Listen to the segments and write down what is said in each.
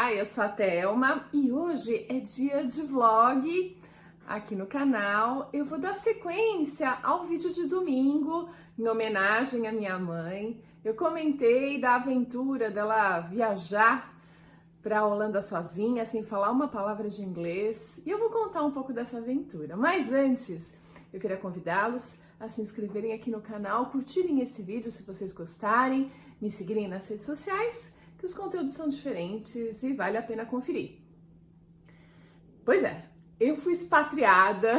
Olá, eu sou a Thelma e hoje é dia de vlog aqui no canal. Eu vou dar sequência ao vídeo de domingo em homenagem à minha mãe. Eu comentei da aventura dela viajar para a Holanda sozinha, sem falar uma palavra de inglês, e eu vou contar um pouco dessa aventura. Mas antes, eu queria convidá-los a se inscreverem aqui no canal, curtirem esse vídeo se vocês gostarem, me seguirem nas redes sociais, que os conteúdos são diferentes e vale a pena conferir. Pois é, eu fui expatriada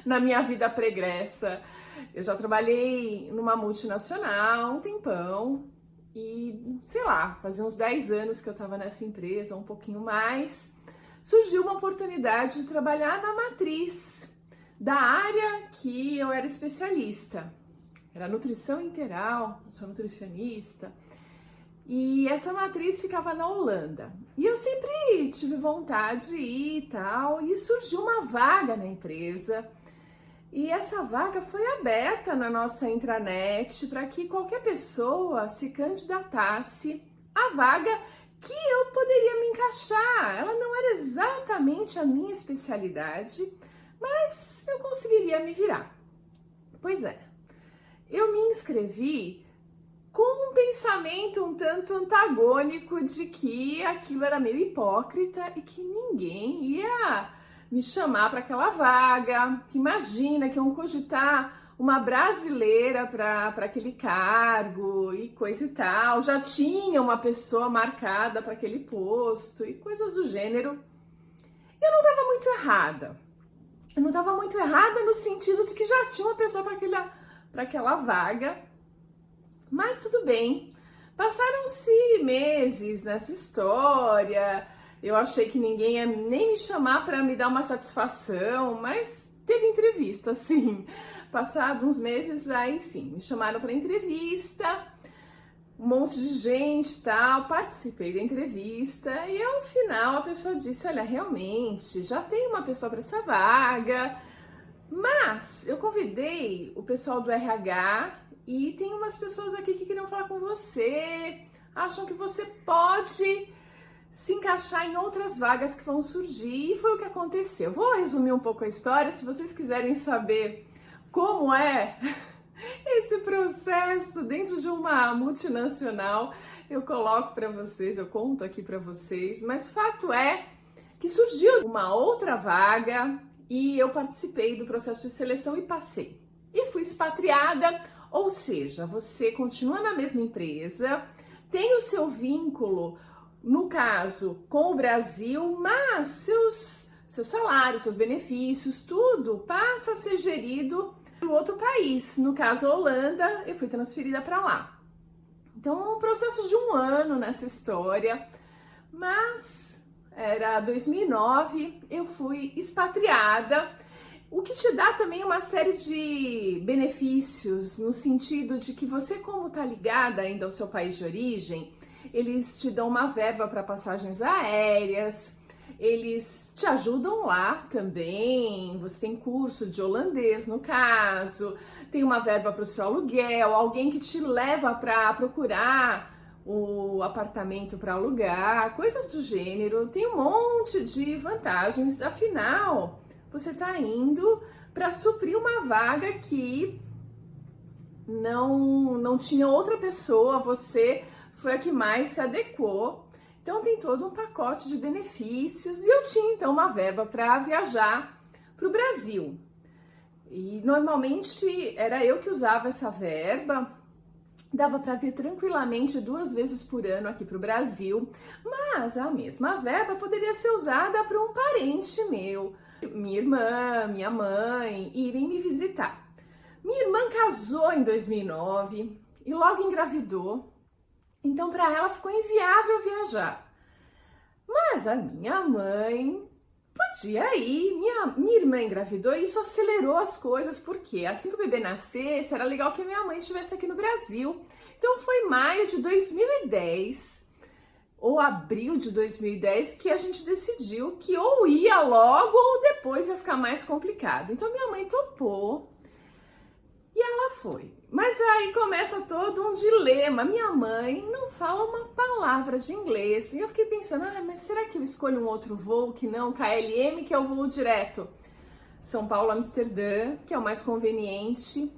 na minha vida pregressa. Eu já trabalhei numa multinacional há um tempão e, sei lá, fazia uns 10 anos que eu estava nessa empresa, um pouquinho mais. Surgiu uma oportunidade de trabalhar na matriz da área que eu era especialista. Era nutrição integral, eu sou nutricionista. E essa matriz ficava na Holanda. E eu sempre tive vontade de ir e tal, e surgiu uma vaga na empresa. E essa vaga foi aberta na nossa intranet para que qualquer pessoa se candidatasse à vaga que eu poderia me encaixar. Ela não era exatamente a minha especialidade, mas eu conseguiria me virar. Pois é, eu me inscrevi com um pensamento um tanto antagônico de que aquilo era meio hipócrita e que ninguém ia me chamar para aquela vaga, que imagina que iam cogitar uma brasileira para aquele cargo e coisa e tal, já tinha uma pessoa marcada para aquele posto e coisas do gênero. Eu não estava muito errada. Eu não estava muito errada no sentido de que já tinha uma pessoa para aquela vaga. Mas tudo bem, passaram-se meses nessa história, eu achei que ninguém ia nem me chamar para me dar uma satisfação, mas teve entrevista, sim. Passados uns meses, aí sim, me chamaram para entrevista, um monte de gente e tal, participei da entrevista e ao final a pessoa disse, olha, realmente, já tem uma pessoa para essa vaga, mas eu convidei o pessoal do RH e tem umas pessoas aqui que queriam falar com você, acham que você pode se encaixar em outras vagas que vão surgir, e foi o que aconteceu. Vou resumir um pouco a história, se vocês quiserem saber como é esse processo dentro de uma multinacional, eu coloco para vocês, eu conto aqui para vocês, mas o fato é que surgiu uma outra vaga e eu participei do processo de seleção e passei. E fui expatriada, ou seja, você continua na mesma empresa, tem o seu vínculo, no caso, com o Brasil, mas seus salários, seus benefícios, tudo passa a ser gerido pelo outro país. No caso, a Holanda, eu fui transferida para lá. Então, um processo de um ano nessa história, mas era 2009, eu fui expatriada, o que te dá também uma série de benefícios, no sentido de que você, como está ligada ainda ao seu país de origem, eles te dão uma verba para passagens aéreas, eles te ajudam lá também, você tem curso de holandês no caso, tem uma verba para o seu aluguel, alguém que te leva para procurar o apartamento para alugar, coisas do gênero, tem um monte de vantagens, afinal você está indo para suprir uma vaga que não tinha outra pessoa, você foi a que mais se adequou. Então tem todo um pacote de benefícios e eu tinha então uma verba para viajar para o Brasil. E normalmente era eu que usava essa verba, dava para vir tranquilamente 2 vezes por ano aqui para o Brasil, mas a mesma verba poderia ser usada para um parente meu, minha irmã, minha mãe, irem me visitar. Minha irmã casou em 2009 e logo engravidou, então para ela ficou inviável viajar. Mas a minha mãe podia ir, minha irmã engravidou e isso acelerou as coisas, porque assim que o bebê nascesse, era legal que minha mãe estivesse aqui no Brasil. Então foi maio de 2010, ou abril de 2010, que a gente decidiu que ou ia logo ou depois ia ficar mais complicado. Então minha mãe topou e ela foi. Mas aí começa todo um dilema. Minha mãe não fala uma palavra de inglês. E eu fiquei pensando, mas será que eu escolho um outro voo que não KLM, que é o voo direto? São Paulo, Amsterdã, que é o mais conveniente.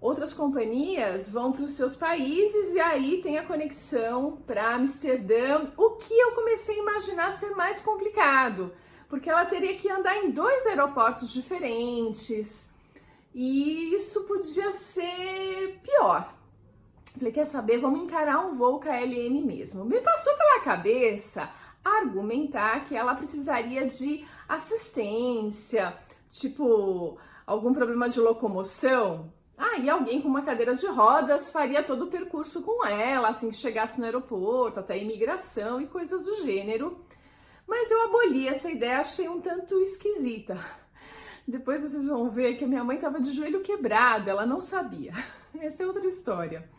Outras companhias vão para os seus países e aí tem a conexão para Amsterdã, o que eu comecei a imaginar ser mais complicado, porque ela teria que andar em 2 aeroportos diferentes e isso podia ser pior. Falei, quer saber, vamos encarar um voo KLM mesmo. Me passou pela cabeça argumentar que ela precisaria de assistência, tipo algum problema de locomoção. E alguém com uma cadeira de rodas faria todo o percurso com ela, assim que chegasse no aeroporto, até a imigração e coisas do gênero. Mas eu aboli essa ideia, achei um tanto esquisita. Depois vocês vão ver que a minha mãe estava de joelho quebrado, ela não sabia. Essa é outra história.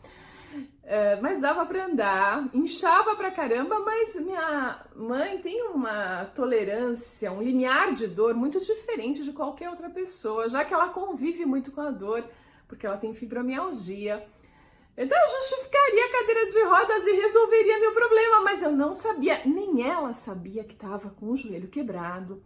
Mas dava para andar, inchava pra caramba, mas minha mãe tem uma tolerância, um limiar de dor muito diferente de qualquer outra pessoa, já que ela convive muito com a dor, porque ela tem fibromialgia. Então eu justificaria a cadeira de rodas e resolveria meu problema, mas eu não sabia, nem ela sabia que estava com o joelho quebrado.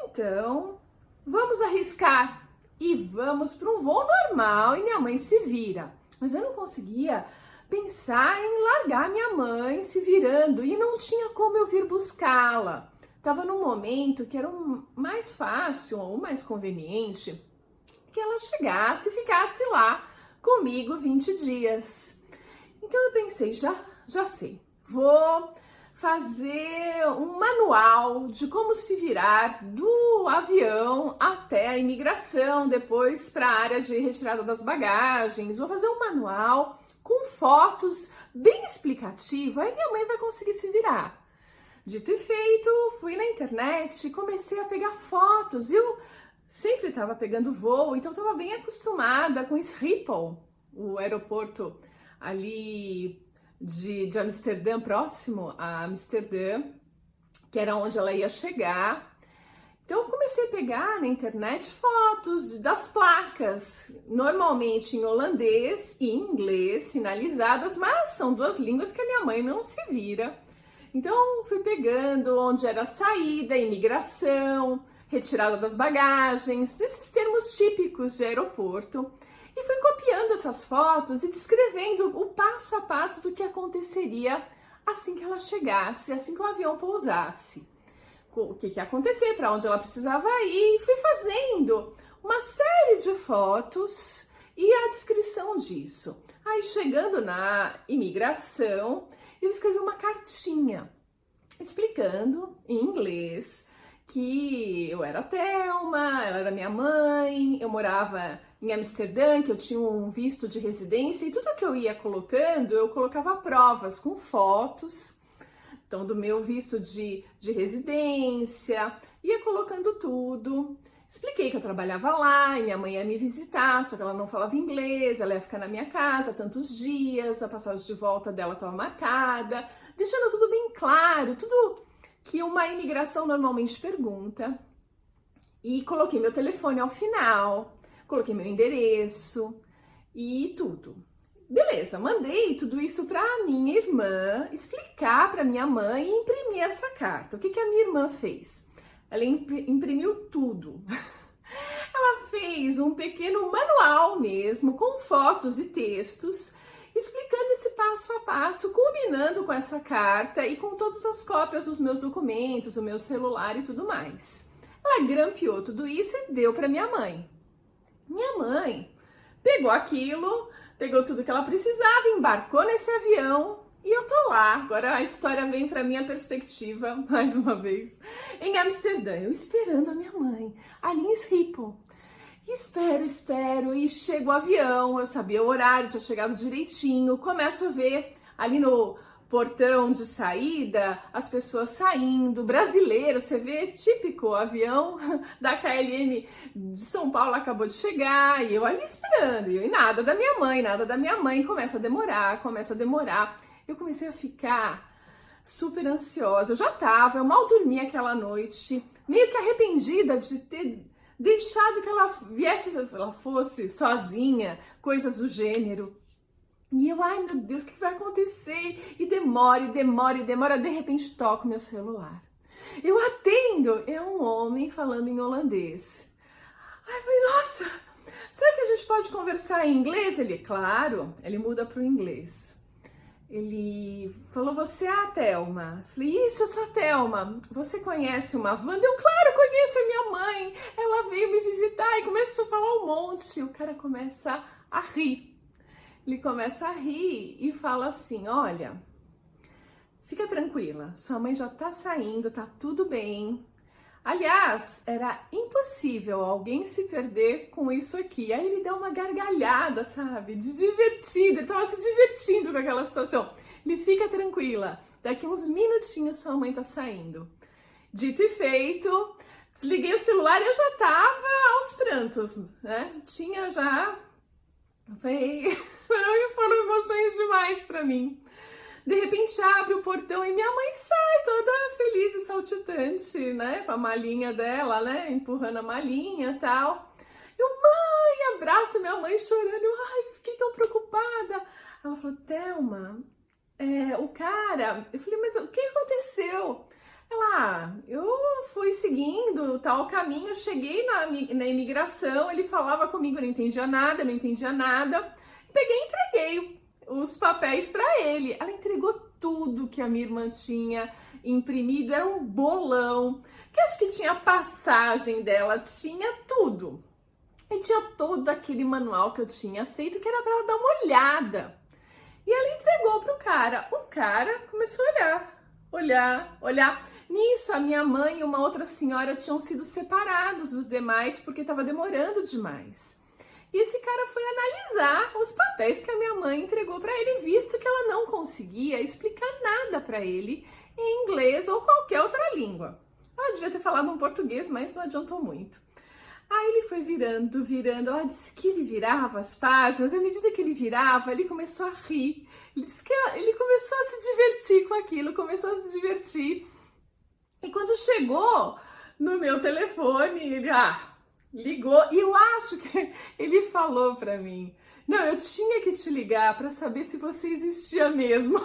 Então, vamos arriscar e vamos para um voo normal e minha mãe se vira. Mas eu não conseguia pensar em largar minha mãe se virando e não tinha como eu vir buscá-la. Estava num momento que era o mais fácil ou mais conveniente que ela chegasse e ficasse lá comigo 20 dias. Então eu pensei, já sei, vou fazer um manual de como se virar do avião até a imigração, depois para a área de retirada das bagagens. Vou fazer um manual com fotos bem explicativo, aí minha mãe vai conseguir se virar. Dito e feito, fui na internet, comecei a pegar fotos. Eu sempre estava pegando voo, então estava bem acostumada com Schiphol, o aeroporto ali de Amsterdã, próximo a Amsterdã, que era onde ela ia chegar. Então eu comecei a pegar na internet fotos das placas, normalmente em holandês e inglês, sinalizadas, mas são 2 línguas que a minha mãe não se vira. Então fui pegando onde era a saída, imigração, retirada das bagagens, esses termos típicos de aeroporto. E fui copiando essas fotos e descrevendo o passo a passo do que aconteceria assim que ela chegasse, assim que o avião pousasse. O que ia acontecer, para onde ela precisava ir, e fui fazendo uma série de fotos e a descrição disso. Aí chegando na imigração, eu escrevi uma cartinha explicando em inglês que eu era Thelma, ela era minha mãe, eu morava em Amsterdã, que eu tinha um visto de residência e tudo que eu ia colocando, eu colocava provas com fotos, então do meu visto de residência, ia colocando tudo. Expliquei que eu trabalhava lá e minha mãe ia me visitar, só que ela não falava inglês, ela ia ficar na minha casa tantos dias, a passagem de volta dela estava marcada, deixando tudo bem claro, tudo que uma imigração normalmente pergunta. E coloquei meu telefone ao final, coloquei meu endereço e tudo. Beleza, mandei tudo isso para minha irmã explicar para minha mãe e imprimir essa carta. O que a minha irmã fez? Ela imprimiu tudo. Ela fez um pequeno manual mesmo, com fotos e textos, explicando esse passo a passo, combinando com essa carta e com todas as cópias dos meus documentos, o meu celular e tudo mais. Ela grampeou tudo isso e deu para minha mãe. Minha mãe pegou aquilo, pegou tudo que ela precisava, embarcou nesse avião e eu tô lá. Agora a história vem para minha perspectiva, mais uma vez, em Amsterdã, eu esperando a minha mãe, ali em Schiphol. Espero, e chega o avião, eu sabia o horário, tinha chegado direitinho, começo a ver ali no portão de saída, as pessoas saindo, brasileiro, você vê, típico, avião da KLM de São Paulo acabou de chegar, e eu ali esperando, e nada da minha mãe, começa a demorar, eu comecei a ficar super ansiosa, eu mal dormi aquela noite, meio que arrependida de ter deixado que ela ela fosse sozinha, coisas do gênero. E eu, ai meu Deus, o que vai acontecer? E demora, de repente toco meu celular. Eu atendo, é um homem falando em holandês. Ai, eu falei, nossa, será que a gente pode conversar em inglês? Ele, claro, ele muda para o inglês. Ele falou, você é a Thelma? Eu falei, isso, eu sou a Thelma. Você conhece uma Wanda? Eu, claro, conheço a minha mãe. Ela veio me visitar e começou a falar um monte. O cara começa a rir. Ele começa a rir e fala assim, olha, fica tranquila, sua mãe já tá saindo, tá tudo bem. Aliás, era impossível alguém se perder com isso aqui. Aí ele deu uma gargalhada, sabe? De divertido, ele tava se divertindo com aquela situação. Ele, fica tranquila, daqui uns minutinhos sua mãe tá saindo. Dito e feito, desliguei o celular e eu já tava aos prantos, né? Tinha já... Foram emoções demais pra mim. De repente abre o portão e minha mãe sai toda feliz e saltitante, né? Com a malinha dela, né? Empurrando a malinha e tal. Eu, mãe, abraço minha mãe chorando. Eu, ai, fiquei tão preocupada. Ela falou, Thelma, o cara... Eu falei, mas o que aconteceu? Ela, eu fui seguindo tal caminho, cheguei na imigração, ele falava comigo, eu não entendia nada. Peguei e entreguei os papéis para ele. Ela entregou tudo que a minha irmã tinha imprimido, era um bolão, que acho que tinha a passagem dela, tinha tudo. E tinha todo aquele manual que eu tinha feito, que era para ela dar uma olhada. E ela entregou pro cara. O cara começou a olhar. Nisso, a minha mãe e uma outra senhora tinham sido separados dos demais porque estava demorando demais. E esse cara foi analisar os papéis que a minha mãe entregou para ele, visto que ela não conseguia explicar nada para ele em inglês ou qualquer outra língua. Ela devia ter falado um português, mas não adiantou muito. Aí ele foi virando, ela disse que ele virava as páginas, à medida que ele virava, ele começou a rir. Ele disse que ele começou a se divertir com aquilo, E quando chegou no meu telefone, ele ligou e eu acho que ele falou pra mim, não, eu tinha que te ligar pra saber se você existia mesmo.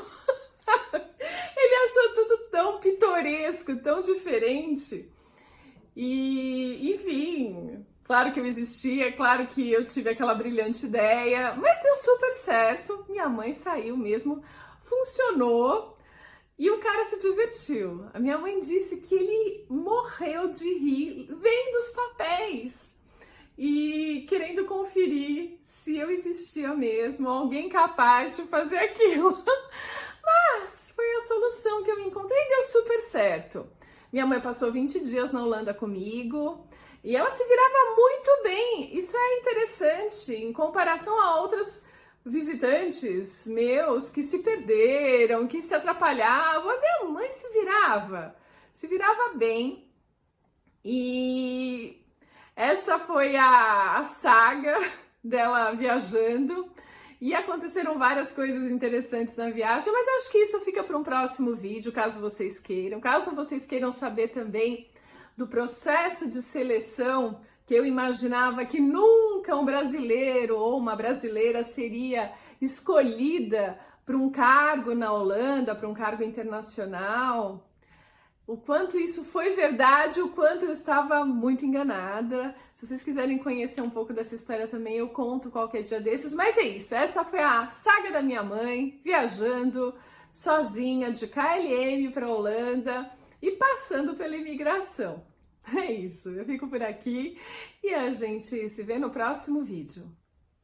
Ele achou tudo tão pitoresco, tão diferente. E, enfim, claro que eu existia, claro que eu tive aquela brilhante ideia, mas deu super certo, minha mãe saiu mesmo, funcionou. E o cara se divertiu. A minha mãe disse que ele morreu de rir vendo os papéis e querendo conferir se eu existia mesmo, alguém capaz de fazer aquilo. Mas foi a solução que eu encontrei e deu super certo. Minha mãe passou 20 dias na Holanda comigo e ela se virava muito bem. Isso é interessante em comparação a outras visitantes meus que se perderam, que se atrapalhavam. A minha mãe se virava bem. E essa foi a saga dela viajando. E aconteceram várias coisas interessantes na viagem, mas eu acho que isso fica para um próximo vídeo, caso vocês queiram. Caso vocês queiram saber também do processo de seleção, que eu imaginava que nunca um brasileiro ou uma brasileira seria escolhida para um cargo na Holanda, para um cargo internacional. O quanto isso foi verdade, o quanto eu estava muito enganada. Se vocês quiserem conhecer um pouco dessa história também, eu conto qualquer dia desses. Mas é isso, essa foi a saga da minha mãe, viajando sozinha de KLM para Holanda e passando pela imigração. É isso, eu fico por aqui e a gente se vê no próximo vídeo.